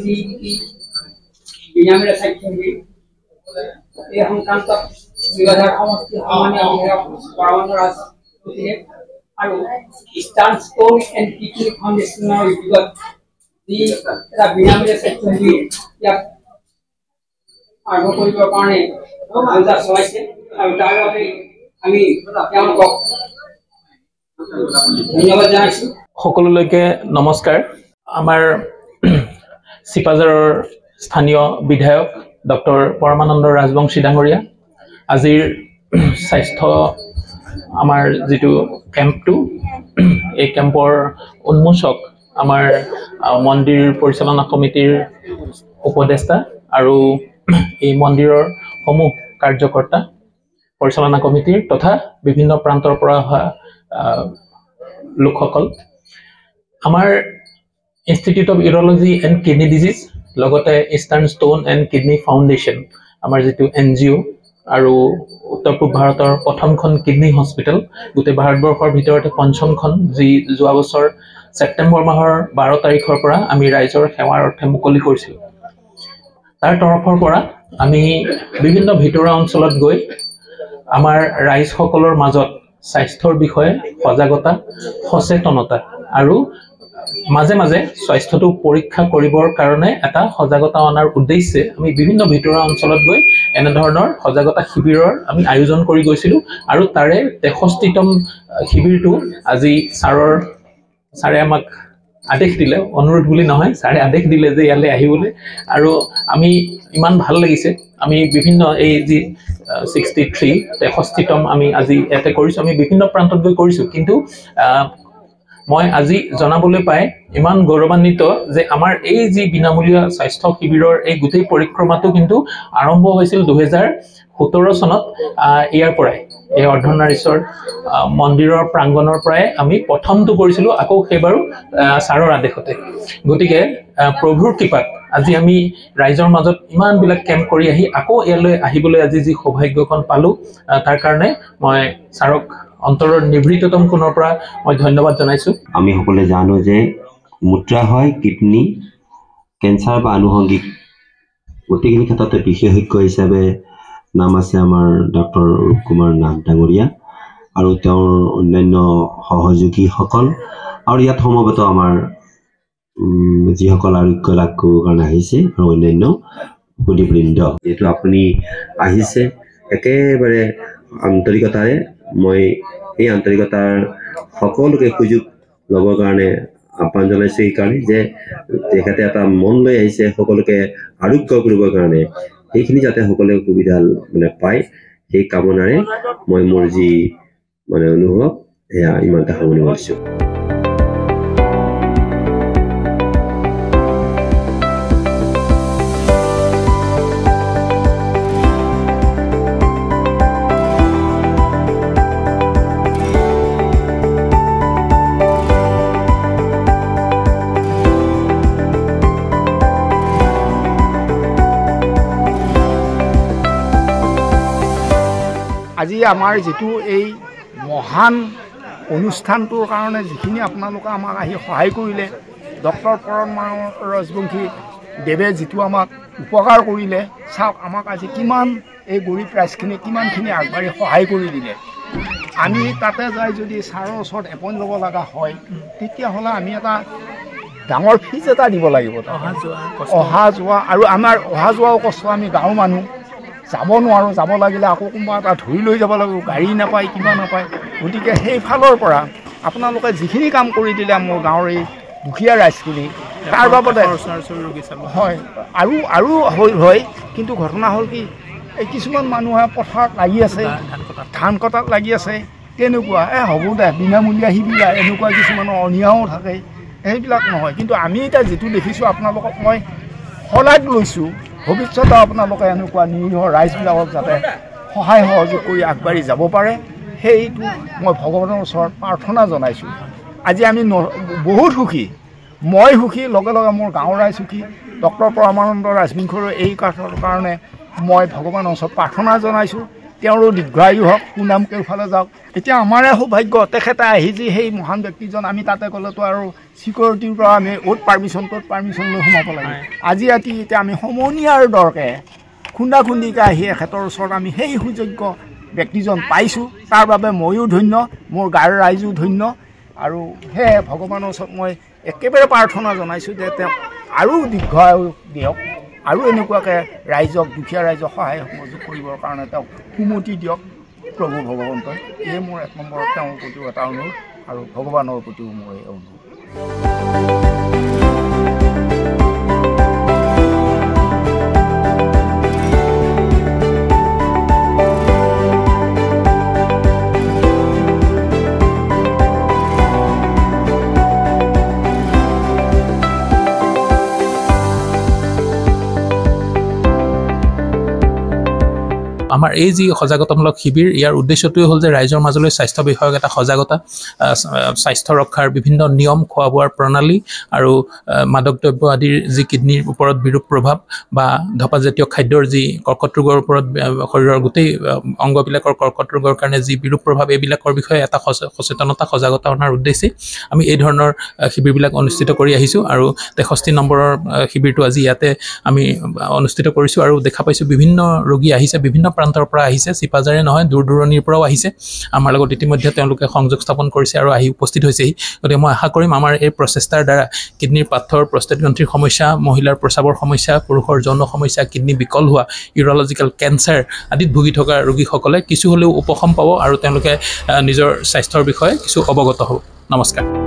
যি বিনামূলীয়া স্বাস্থ্য শিবিৰ এই সংক্ৰান্তত 2000 সমষ্টি সামান্য বিধায়ক পৰমানন্দ ৰাজবংশীয়ে আৰু ইষ্টাৰ্ণ ষ্টোন এণ্ড কিডনি ফাউণ্ডেশ্যনৰ উদ্যোগত যি এটা বিনামূলীয়া স্বাস্থ্য শিবিৰ ইয়াত আৰম্ভ কৰিবৰ কাৰণে যোজনা চলাইছে আৰু তাৰ বাবে আমি তেওঁলোকক ধন্যবাদ জনাইছোঁ। সকলোলৈকে নমস্কাৰ। আমাৰ চিপাঝাৰৰ স্থানীয় বিধায়ক ডক্টৰ পৰমানন্দ ৰাজবংশী ডাঙৰীয়া আজিৰ স্বাস্থ্য আমাৰ যিটো কেম্পটো এই কেম্পৰ উন্মোচক আমাৰ মন্দিৰ পৰিচালনা সমিতিৰ উপদেষ্টা আৰু এই মন্দিৰৰ সমূহ কাৰ্যকৰ্তা পৰিচালনা কমিটিৰ তথা বিভিন্ন প্ৰান্তৰ পৰা অহা লোকসকল আমাৰ institute of urology and kidney disease লগতে eastern stone and kidney foundation আমাৰ যিটো NGO আৰু উত্তৰ পূব ভাৰতৰ প্ৰথমখন কিডনি হস্পিটেল গোটেই ভাৰতবৰ্ষৰ ভিতৰতে পঞ্চমখন যি যোৱা বছৰ ছেপ্টেম্বৰ মাহৰ 12 তাৰিখৰ পৰা আমি ৰাইজৰ সেৱাৰ অৰ্থে মুকলি কৰিছিলোঁ। তাৰ তৰফৰ পৰা আমি বিভিন্ন ভিতৰুৱা অঞ্চলত গৈ আমাৰ ৰাইজসকলৰ মাজত স্বাস্থ্যৰ বিষয়ে সজাগতা সচেতনতা আৰু মাজে মাজে স্বাস্থ্যটো পৰীক্ষা কৰিবৰ কাৰণে এটা সজাগতা অনাৰ উদ্দেশ্যে আমি বিভিন্ন ভিতৰুৱা অঞ্চলত গৈ এনে ধৰণৰ সজাগতা শিবিৰৰ আমি আয়োজন কৰি গৈছিলোঁ আৰু তাৰে 63তম শিবিৰটো আজি ছাৰে আমাক আদেশ দিলে, অনুৰোধ বুলি নহয়, ছাৰে আদেশ দিলে যে ইয়ালৈ আহিবলৈ আৰু আমি ইমান ভাল লাগিছে। আমি বিভিন্ন এই যি 63তম আমি আজি ইয়াতে কৰিছোঁ, আমি বিভিন্ন প্ৰান্তত গৈ কৰিছোঁ, কিন্তু মই আজি জনাবলৈ পাই ইমান গৌৰৱান্বিত যে আমাৰ এই যি বিনামূলীয়া স্বাস্থ্য শিবিৰৰ এই গোটেই পৰিক্ৰমাটো কিন্তু আৰম্ভ হৈছিল 2017 চনত ইয়াৰ পৰাই এই অৰ্ধনাৰীশ্বৰ মন্দিৰৰ প্ৰাংগণৰ পৰাই আমি প্ৰথমটো কৰিছিলোঁ, আকৌ সেইবাৰো ছাৰৰ আদেশতে। গতিকে প্ৰভুৰ কৃপাত আজি আমি ৰাইজৰ মাজত ইমানবিলাক কেম্প কৰি আহি আকৌ ইয়ালৈ আহিবলৈ আজি যি সৌভাগ্যখন পালোঁ তাৰ কাৰণে মই ছাৰক অন্তৰৰ নিভৃততম কোণৰ পৰা মই ধন্যবাদ জনাইছোঁ। আমি সকলোৱে জানো যে মূত্ৰাশয় কিডনি কেঞ্চাৰ বা আনুষংগিক গোটেইখিনি ক্ষেত্ৰতে বিশেষজ্ঞ হিচাপে নাম আছে আমাৰ ডক্টৰ ৰূপ কুমাৰ নাথ ডাঙৰীয়া আৰু তেওঁৰ অন্যান্য সহযোগীসকল আৰু ইয়াত সমবেত আমাৰ যিসকল আৰোগ্য লাভ কৰিবৰ কাৰণে আহিছে আৰু অন্যান্য সুদীবৃন্দ, যিহেতু আপুনি আহিছে একেবাৰে আন্তৰিকতাৰে, মই এই আন্তৰিকতাৰ সকলোকে সুযোগ ল'বৰ কাৰণে আহ্বান জনাইছোঁ। সেইকাৰণে যে তেখেতে এটা মন লৈ আহিছে সকলোকে আৰোগ্য কৰিবৰ কাৰণে, সেইখিনি যাতে সকলোৱে সুবিধা পায় সেই কামনাৰে মই মোৰ যি অনুভৱ সেয়া ইমানটা সামৰণি মাৰিছোঁ। আজি আমাৰ যিটো এই মহান অনুষ্ঠানটোৰ কাৰণে যিখিনি আপোনালোকে আমাক আহি সহায় কৰিলে, ডক্টৰ পৰমানন্দ ৰাজবংশী দেৱে যিটো আমাক উপকাৰ কৰিলে, চাওক আমাক আজি কিমান এই গৰীব ৰাইজখিনি কিমানখিনি আগবাঢ়ি সহায় কৰি দিলে। আমি তাতে যাই যদি ছাৰৰ ওচৰত এপইণ্ট ল'ব লগা হয় তেতিয়াহ'লে আমি এটা ডাঙৰ ফিজ এটা দিব লাগিব, অহা যোৱা আৰু আমাৰ অহা যোৱাও কষ্ট। আমি গাঁৱৰ মানুহ যাব নোৱাৰোঁ, যাব লাগিলে আকৌ কোনোবা এটা ধৰি লৈ যাব লাগিব, গাড়ী নাপায় কিবা নাপায়। গতিকে সেইফালৰ পৰা আপোনালোকে যিখিনি কাম কৰি দিলে মোৰ গাঁৱৰ এই দুখীয়া ৰাইজখিনি, তাৰ বাবদে হয় আৰু হয়। কিন্তু ঘটনা হ'ল কি, এই কিছুমান মানুহে পথাৰত লাগি আছে, ধান কটাত লাগি আছে, তেনেকুৱা হ'ব দে বিনামূলীয়া শিবিৰ, এনেকুৱা কিছুমানৰ অনিয়াও থাকে, সেইবিলাক নহয়। কিন্তু আমি এতিয়া যিটো দেখিছোঁ আপোনালোকক মই শলাগ লৈছোঁ, ভৱিষ্যতে আপোনালোকে এনেকুৱা নিৰীহ ৰাইজবিলাকক যাতে সহায় সহযোগ কৰি আগবাঢ়ি যাব পাৰে, সেইটো মই ভগৱানৰ ওচৰত প্ৰাৰ্থনা জনাইছোঁ। আজি আমি বহুত সুখী, মই সুখী, লগে লগে মোৰ গাঁৱৰ ৰাইজ সুখী। ডক্টৰ পৰমানন্দ ৰাজবংশীৰ এই কাঠৰ কাৰণে মই ভগৱানৰ ওচৰত প্ৰাৰ্থনা জনাইছোঁ। তেওঁৰো দীৰ্ঘায়ু হওক, সুনাম কেওফালে যাওক। এতিয়া আমাৰে সৌভাগ্য তেখেতে আহি যি সেই মহান ব্যক্তিজন, আমি তাতে গ'লেতো আৰু চিকিউৰিটিৰ পৰা আমি অ'ত পাৰ্মিশ্যন ত'ত পাৰ্মিশ্যন লৈ সোমাব লাগে। আজি ৰাতি এতিয়া আমি সমনীয়াৰ দৰকে খুন্দা খুন্দিকৈ আহি এখেতৰ ওচৰত আমি সেই সুযোগ্য ব্যক্তিজন পাইছোঁ। তাৰ বাবে ময়ো ধন্য, মোৰ গাঁৱৰ ৰাইজো ধন্য। আৰু সেয়ে ভগৱানৰ ওচৰত মই একেবাৰে প্ৰাৰ্থনা জনাইছোঁ যে তেওঁ আৰু দীৰ্ঘায়ু দিয়ক, আৰু এনেকুৱাকৈ ৰাইজক, দুখীয়া ৰাইজক সহায় সহযোগ কৰিবৰ কাৰণে তেওঁক সুমতি দিয়ক প্ৰভু ভগৱন্তই। এয়ে মোৰ 1 নম্বৰত তেওঁৰ প্ৰতিও এটা অনুৰোধ, আৰু ভগৱানৰ প্ৰতিও মোৰ এই অনুৰোধ। আমাৰ এই যি সজাগতামূলক শিবিৰ, ইয়াৰ উদ্দেশ্যটোৱে হ'ল যে ৰাইজৰ মাজলৈ স্বাস্থ্য বিষয়ক এটা সজাগতা, স্বাস্থ্য ৰক্ষাৰ বিভিন্ন নিয়ম, খোৱা বোৱাৰ প্ৰণালী আৰু মাদক দ্ৰব্য আদিৰ যি কিডনীৰ ওপৰত বিৰূপ প্ৰভাৱ বা ধঁপাতজাতীয় খাদ্যৰ যি কৰ্কট ৰোগৰ ওপৰত, শৰীৰৰ গোটেই অংগবিলাকৰ কৰ্কট ৰোগৰ কাৰণে যি বিৰূপ প্ৰভাৱ, এইবিলাকৰ বিষয়ে এটা সচেতনতা, সজাগতা অনাৰ উদ্দেশ্যে আমি এই ধৰণৰ শিবিৰবিলাক অনুষ্ঠিত কৰি আহিছোঁ। আৰু 63 নম্বৰৰ শিবিৰটো আজি ইয়াতে আমি অনুষ্ঠিত কৰিছোঁ। আৰু দেখা পাইছোঁ বিভিন্ন ৰোগী আহিছে, বিভিন্ন প্ৰান্তৰ পৰা আহিছে, চিপাজাৰে নহয়, দূৰ দূৰণিৰ পৰাও আহিছে। আমাৰ লগত ইতিমধ্যে তেওঁলোকে সংযোগ স্থাপন কৰিছে আৰু আহি উপস্থিত হৈছেহি। গতিকে মই আশা কৰিম আমাৰ এই প্ৰচেষ্টাৰ দ্বাৰা কিডনীৰ পাথৰ, প্ৰস্টেট গ্ৰন্থিৰ সমস্যা, মহিলাৰ প্ৰস্ৰাৱৰ সমস্যা, পুৰুষৰ যৌন সমস্যা, কিডনী বিকল হোৱা, ইউৰলজিকেল কেঞ্চাৰ আদিত ভুগি থকা ৰোগীসকলে কিছু হ'লেও উপশম পাব আৰু তেওঁলোকে নিজৰ স্বাস্থ্যৰ বিষয়ে কিছু অৱগত হ'ব। নমস্কাৰ।